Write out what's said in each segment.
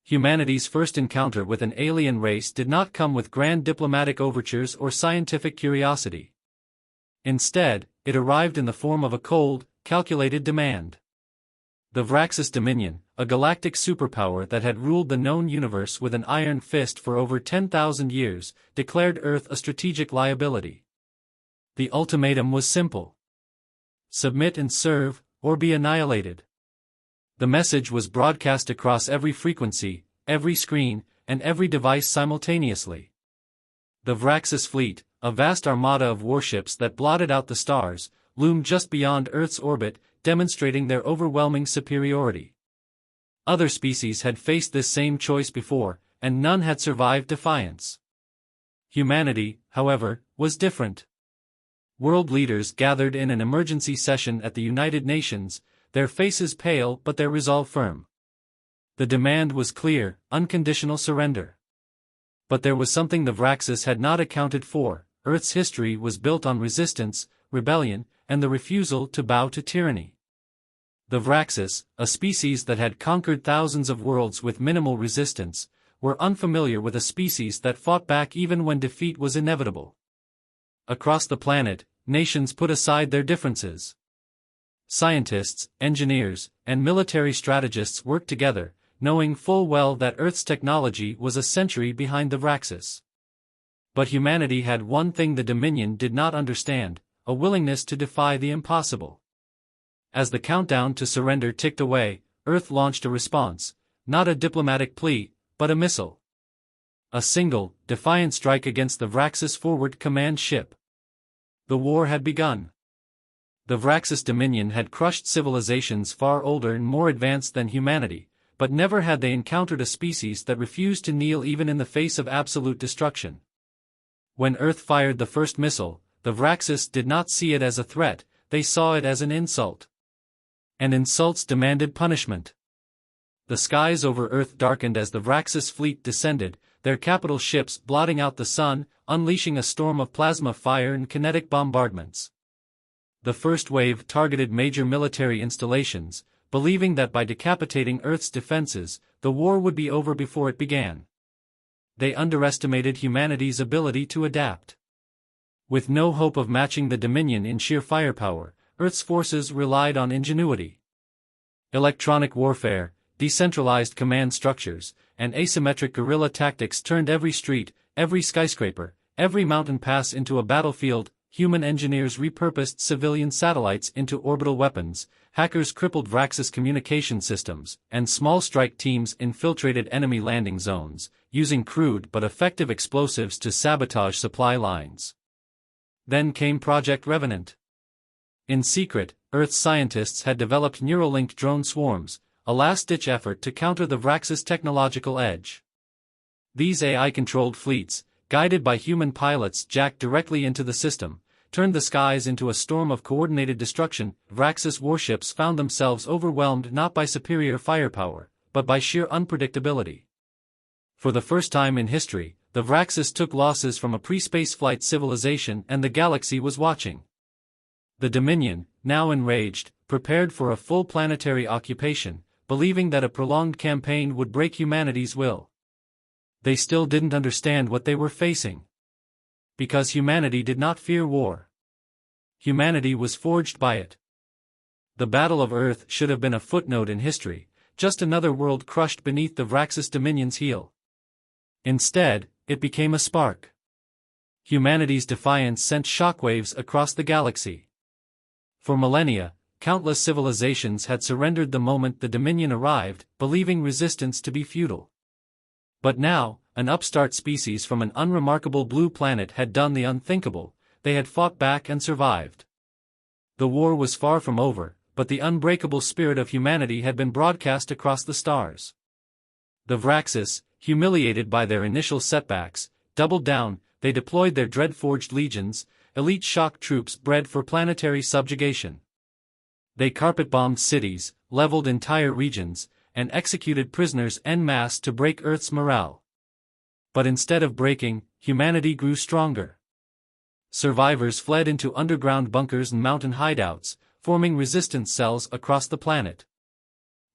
Humanity's first encounter with an alien race did not come with grand diplomatic overtures or scientific curiosity. Instead, it arrived in the form of a cold, calculated demand. The Vraxis Dominion, a galactic superpower that had ruled the known universe with an iron fist for over 10,000 years, declared Earth a strategic liability. The ultimatum was simple: submit and serve, or be annihilated. The message was broadcast across every frequency, every screen, and every device simultaneously. The Vraxis fleet, a vast armada of warships that blotted out the stars, loomed just beyond Earth's orbit, demonstrating their overwhelming superiority. Other species had faced this same choice before, and none had survived defiance. Humanity, however, was different. World leaders gathered in an emergency session at the United Nations, their faces pale but their resolve firm. The demand was clear: unconditional surrender. But there was something the Vraxis had not accounted for. Earth's history was built on resistance, rebellion, and the refusal to bow to tyranny. The Vraxis, a species that had conquered thousands of worlds with minimal resistance, were unfamiliar with a species that fought back even when defeat was inevitable. Across the planet, nations put aside their differences. Scientists, engineers, and military strategists worked together, knowing full well that Earth's technology was a century behind the Vraxis. But humanity had one thing the Dominion did not understand: a willingness to defy the impossible. As the countdown to surrender ticked away, Earth launched a response, not a diplomatic plea, but a missile. A single, defiant strike against the Vraxis forward command ship. The war had begun. The Vraxis Dominion had crushed civilizations far older and more advanced than humanity, but never had they encountered a species that refused to kneel even in the face of absolute destruction. When Earth fired the first missile, the Vraxis did not see it as a threat, they saw it as an insult. And insults demanded punishment. The skies over Earth darkened as the Vraxis fleet descended, their capital ships blotting out the sun, unleashing a storm of plasma fire and kinetic bombardments. The first wave targeted major military installations, believing that by decapitating Earth's defenses, the war would be over before it began. They underestimated humanity's ability to adapt. With no hope of matching the Dominion in sheer firepower, Earth's forces relied on ingenuity. Electronic warfare, decentralized command structures, and asymmetric guerrilla tactics turned every street, every skyscraper, every mountain pass into a battlefield. Human engineers repurposed civilian satellites into orbital weapons, hackers crippled Vraxis communication systems, and small strike teams infiltrated enemy landing zones, using crude but effective explosives to sabotage supply lines. Then came Project Revenant. In secret, Earth's scientists had developed neural-linked drone swarms, a last-ditch effort to counter the Vraxis technological edge. These AI-controlled fleets, guided by human pilots jacked directly into the system, turned the skies into a storm of coordinated destruction. Vraxis warships found themselves overwhelmed not by superior firepower, but by sheer unpredictability. For the first time in history, the Vraxis took losses from a pre-spaceflight civilization, and the galaxy was watching. The Dominion, now enraged, prepared for a full planetary occupation, believing that a prolonged campaign would break humanity's will. They still didn't understand what they were facing. Because humanity did not fear war. Humanity was forged by it. The Battle of Earth should have been a footnote in history, just another world crushed beneath the Vraxis Dominion's heel. Instead, it became a spark. Humanity's defiance sent shockwaves across the galaxy. For millennia, countless civilizations had surrendered the moment the Dominion arrived, believing resistance to be futile. But now, an upstart species from an unremarkable blue planet had done the unthinkable. They had fought back and survived. The war was far from over, but the unbreakable spirit of humanity had been broadcast across the stars. The Vraxis, humiliated by their initial setbacks, doubled down. They deployed their dread-forged legions, elite shock troops bred for planetary subjugation. They carpet-bombed cities, leveled entire regions, and executed prisoners en masse to break Earth's morale. But instead of breaking, humanity grew stronger. Survivors fled into underground bunkers and mountain hideouts, forming resistance cells across the planet.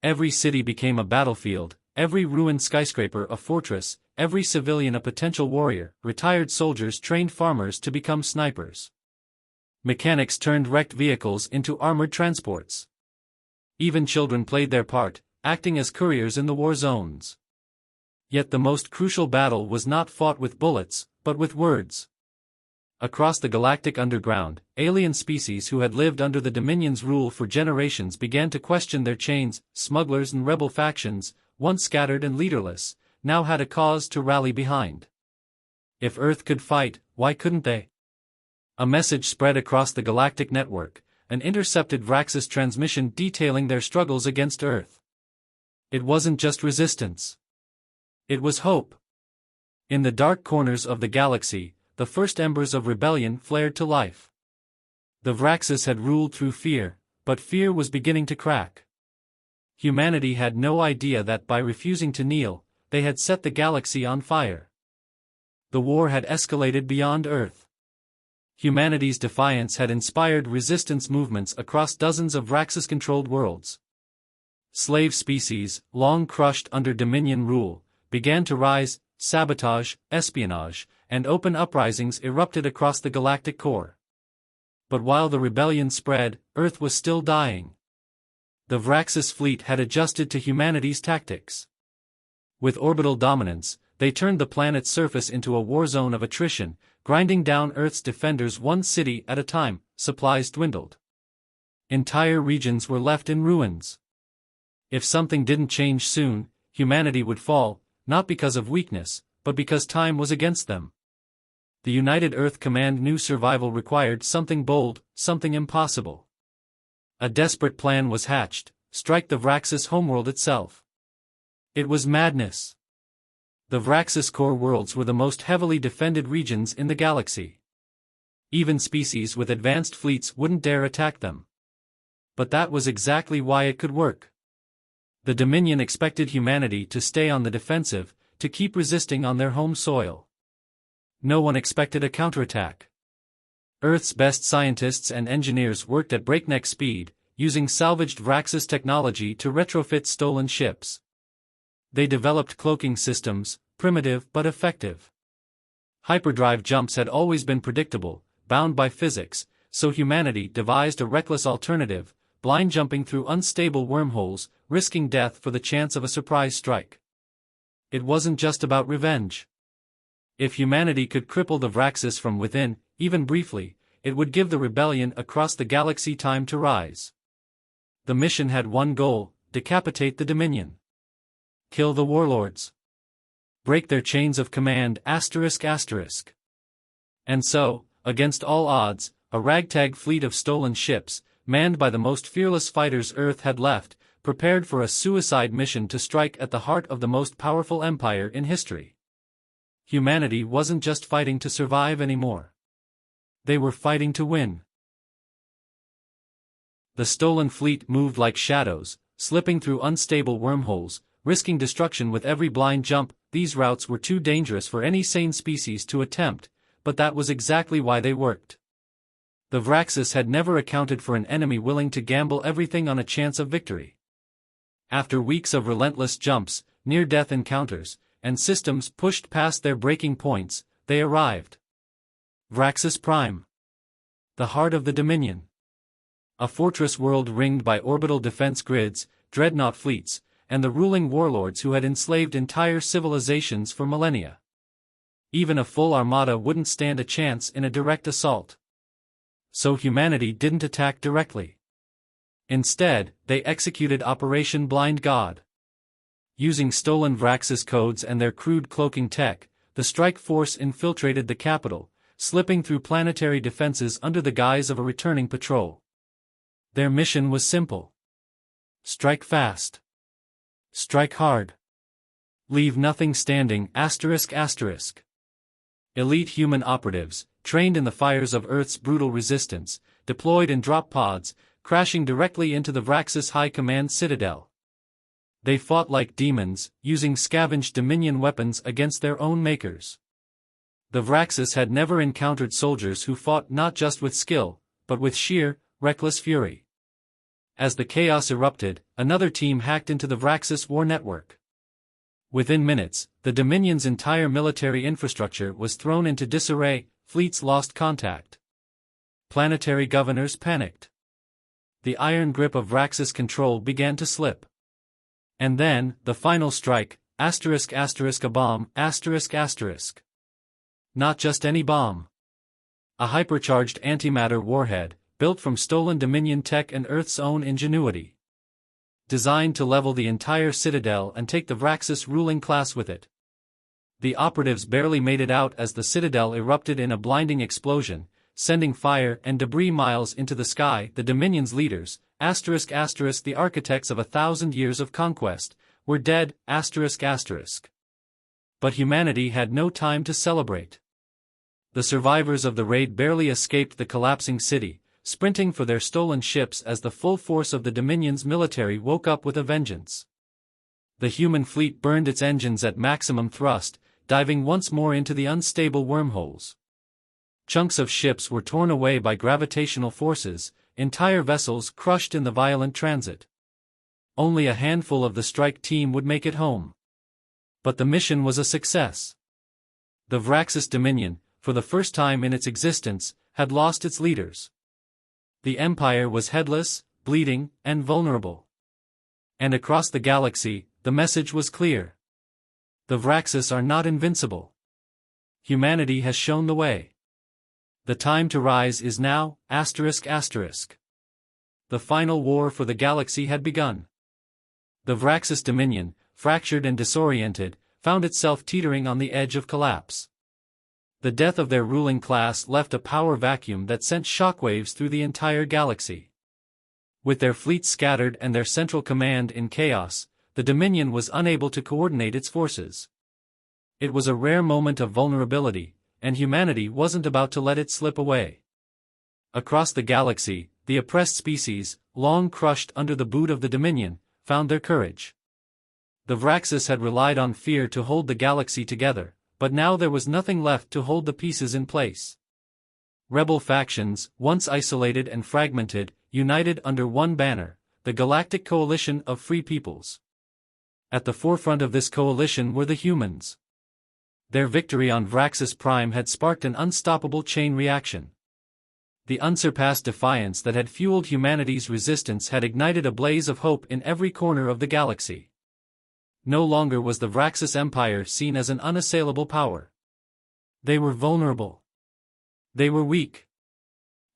Every city became a battlefield, every ruined skyscraper a fortress, every civilian a potential warrior, retired soldiers trained farmers to become snipers. Mechanics turned wrecked vehicles into armored transports. Even children played their part, acting as couriers in the war zones. Yet the most crucial battle was not fought with bullets, but with words. Across the galactic underground, alien species who had lived under the Dominion's rule for generations began to question their chains. Smugglers and rebel factions, once scattered and leaderless, now had a cause to rally behind. If Earth could fight, why couldn't they? A message spread across the galactic network, an intercepted Vraxis transmission detailing their struggles against Earth. It wasn't just resistance. It was hope. In the dark corners of the galaxy, the first embers of rebellion flared to life. The Vraxis had ruled through fear, but fear was beginning to crack. Humanity had no idea that by refusing to kneel, they had set the galaxy on fire. The war had escalated beyond Earth. Humanity's defiance had inspired resistance movements across dozens of Vraxis-controlled worlds. Slave species, long crushed under Dominion rule, began to rise. Sabotage, espionage, and open uprisings erupted across the galactic core. But while the rebellion spread, Earth was still dying. The Vraxis fleet had adjusted to humanity's tactics. With orbital dominance, they turned the planet's surface into a war zone of attrition, grinding down Earth's defenders one city at a time. Supplies dwindled. Entire regions were left in ruins. If something didn't change soon, humanity would fall, not because of weakness, but because time was against them. The United Earth Command knew survival required something bold, something impossible. A desperate plan was hatched: strike the Vraxis homeworld itself. It was madness. The Vraxis core worlds were the most heavily defended regions in the galaxy. Even species with advanced fleets wouldn't dare attack them. But that was exactly why it could work. The Dominion expected humanity to stay on the defensive, to keep resisting on their home soil. No one expected a counterattack. Earth's best scientists and engineers worked at breakneck speed, using salvaged Vraxis technology to retrofit stolen ships. They developed cloaking systems, primitive but effective. Hyperdrive jumps had always been predictable, bound by physics, so humanity devised a reckless alternative: blind jumping through unstable wormholes, risking death for the chance of a surprise strike. It wasn't just about revenge. If humanity could cripple the Vraxis from within, even briefly, it would give the rebellion across the galaxy time to rise. The mission had one goal: decapitate the Dominion. Kill the warlords. Break their chains of command. And so, against all odds, a ragtag fleet of stolen ships, manned by the most fearless fighters Earth had left, prepared for a suicide mission to strike at the heart of the most powerful empire in history. Humanity wasn't just fighting to survive anymore. They were fighting to win. The stolen fleet moved like shadows, slipping through unstable wormholes, risking destruction with every blind jump. These routes were too dangerous for any sane species to attempt, but that was exactly why they worked. The Vraxis had never accounted for an enemy willing to gamble everything on a chance of victory. After weeks of relentless jumps, near-death encounters, and systems pushed past their breaking points, they arrived. Vraxis Prime. The heart of the Dominion. A fortress world ringed by orbital defense grids, dreadnought fleets, and the ruling warlords who had enslaved entire civilizations for millennia. Even a full armada wouldn't stand a chance in a direct assault. So humanity didn't attack directly. Instead, they executed Operation Blind God. Using stolen Vraxis codes and their crude cloaking tech, the strike force infiltrated the capital, slipping through planetary defenses under the guise of a returning patrol. Their mission was simple: strike fast. Strike hard. Leave nothing standing. Elite human operatives, trained in the fires of Earth's brutal resistance, deployed in drop pods, crashing directly into the Vraxis High Command citadel. They fought like demons, using scavenged Dominion weapons against their own makers. The Vraxis had never encountered soldiers who fought not just with skill, but with sheer, reckless fury. As the chaos erupted, another team hacked into the Vraxis war network. Within minutes, the Dominion's entire military infrastructure was thrown into disarray, fleets lost contact. Planetary governors panicked. The iron grip of Vraxis control began to slip. And then, the final strike, ****, a bomb, ****. Not just any bomb. A hypercharged antimatter warhead, built from stolen Dominion tech and Earth's own ingenuity. Designed to level the entire Citadel and take the Vraxis ruling class with it. The operatives barely made it out as the Citadel erupted in a blinding explosion, sending fire and debris miles into the sky. The Dominion's leaders, ****, the architects of 1,000 years of conquest, were dead, ****. But humanity had no time to celebrate. The survivors of the raid barely escaped the collapsing city, sprinting for their stolen ships as the full force of the Dominion's military woke up with a vengeance. The human fleet burned its engines at maximum thrust, diving once more into the unstable wormholes. Chunks of ships were torn away by gravitational forces, entire vessels crushed in the violent transit. Only a handful of the strike team would make it home. But the mission was a success. The Vraxis Dominion, for the first time in its existence, had lost its leaders. The Empire was headless, bleeding, and vulnerable. And across the galaxy, the message was clear. The Vraxis are not invincible. Humanity has shown the way. The time to rise is now, ****. The final war for the galaxy had begun. The Vraxis Dominion, fractured and disoriented, found itself teetering on the edge of collapse. The death of their ruling class left a power vacuum that sent shockwaves through the entire galaxy. With their fleets scattered and their central command in chaos, the Dominion was unable to coordinate its forces. It was a rare moment of vulnerability, and humanity wasn't about to let it slip away. Across the galaxy, the oppressed species, long crushed under the boot of the Dominion, found their courage. The Vraxis had relied on fear to hold the galaxy together, but now there was nothing left to hold the pieces in place. Rebel factions, once isolated and fragmented, united under one banner, the Galactic Coalition of Free Peoples. At the forefront of this coalition were the humans. Their victory on Vraxis Prime had sparked an unstoppable chain reaction. The unsurpassed defiance that had fueled humanity's resistance had ignited a blaze of hope in every corner of the galaxy. No longer was the Vraxis Empire seen as an unassailable power. They were vulnerable. They were weak.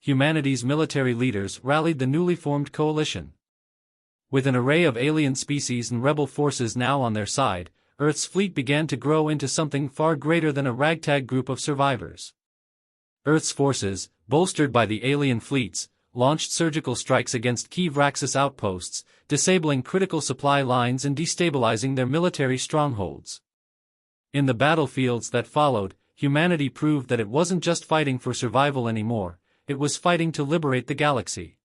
Humanity's military leaders rallied the newly formed coalition. With an array of alien species and rebel forces now on their side, Earth's fleet began to grow into something far greater than a ragtag group of survivors. Earth's forces, bolstered by the alien fleets, launched surgical strikes against key Vraxis outposts, disabling critical supply lines and destabilizing their military strongholds. In the battlefields that followed, humanity proved that it wasn't just fighting for survival anymore, it was fighting to liberate the galaxy.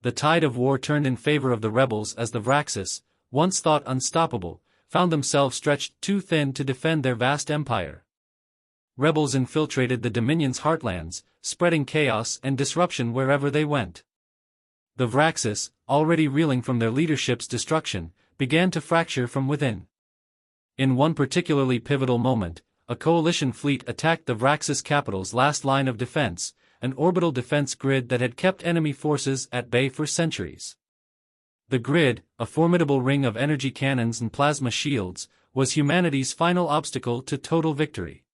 The tide of war turned in favor of the rebels as the Vraxis, once thought unstoppable, found themselves stretched too thin to defend their vast empire. Rebels infiltrated the Dominion's heartlands, spreading chaos and disruption wherever they went. The Vraxis, already reeling from their leadership's destruction, began to fracture from within. In one particularly pivotal moment, a coalition fleet attacked the Vraxis capital's last line of defense, an orbital defense grid that had kept enemy forces at bay for centuries. The grid, a formidable ring of energy cannons and plasma shields, was humanity's final obstacle to total victory.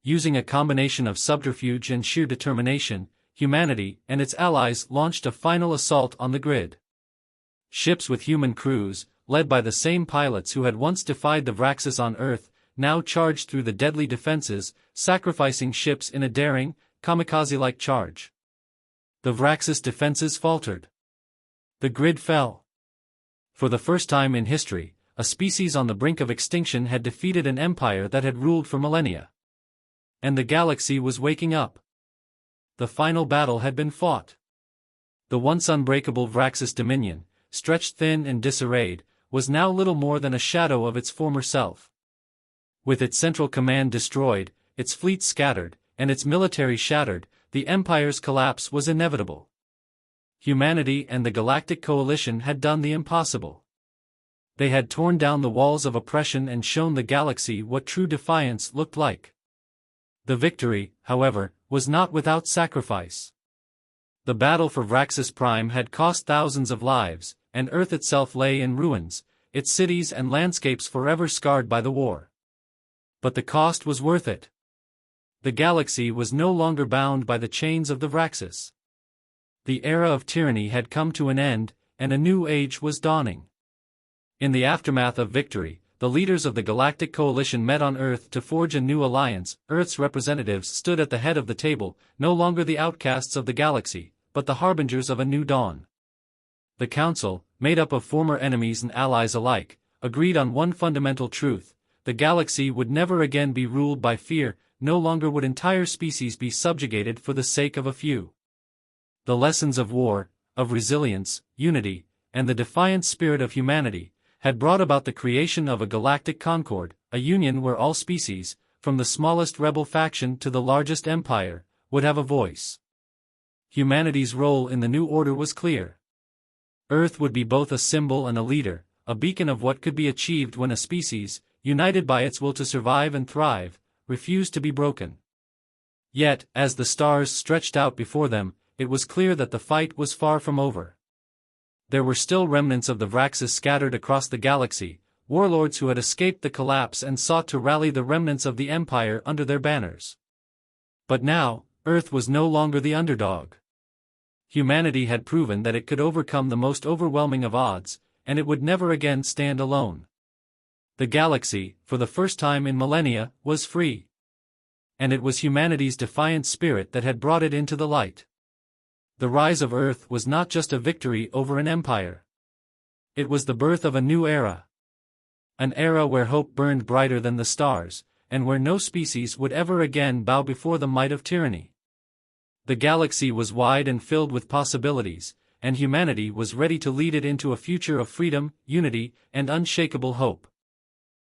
Using a combination of subterfuge and sheer determination, humanity and its allies launched a final assault on the grid. Ships with human crews, led by the same pilots who had once defied the Vraxis on Earth, now charged through the deadly defenses, sacrificing ships in a daring, kamikaze-like charge. The Vraxis defenses faltered. The grid fell. For the first time in history, a species on the brink of extinction had defeated an empire that had ruled for millennia. And the galaxy was waking up. The final battle had been fought. The once unbreakable Vraxis Dominion, stretched thin and disarrayed, was now little more than a shadow of its former self. With its central command destroyed, its fleet scattered, and its military shattered, the Empire's collapse was inevitable. Humanity and the Galactic Coalition had done the impossible. They had torn down the walls of oppression and shown the galaxy what true defiance looked like. The victory, however, was not without sacrifice. The battle for Vraxis Prime had cost thousands of lives, and Earth itself lay in ruins, its cities and landscapes forever scarred by the war. But the cost was worth it. The galaxy was no longer bound by the chains of the Vraxis. The era of tyranny had come to an end, and a new age was dawning. In the aftermath of victory, the leaders of the Galactic Coalition met on Earth to forge a new alliance. Earth's representatives stood at the head of the table, no longer the outcasts of the galaxy, but the harbingers of a new dawn. The Council, made up of former enemies and allies alike, agreed on one fundamental truth: the galaxy would never again be ruled by fear, no longer would entire species be subjugated for the sake of a few. The lessons of war, of resilience, unity, and the defiant spirit of humanity, had brought about the creation of a galactic concord, a union where all species, from the smallest rebel faction to the largest empire, would have a voice. Humanity's role in the new order was clear. Earth would be both a symbol and a leader, a beacon of what could be achieved when a species, united by its will to survive and thrive, refused to be broken. Yet, as the stars stretched out before them, it was clear that the fight was far from over. There were still remnants of the Vraxis scattered across the galaxy, warlords who had escaped the collapse and sought to rally the remnants of the Empire under their banners. But now, Earth was no longer the underdog. Humanity had proven that it could overcome the most overwhelming of odds, and it would never again stand alone. The galaxy, for the first time in millennia, was free. And it was humanity's defiant spirit that had brought it into the light. The rise of Earth was not just a victory over an empire. It was the birth of a new era. An era where hope burned brighter than the stars, and where no species would ever again bow before the might of tyranny. The galaxy was wide and filled with possibilities, and humanity was ready to lead it into a future of freedom, unity, and unshakable hope.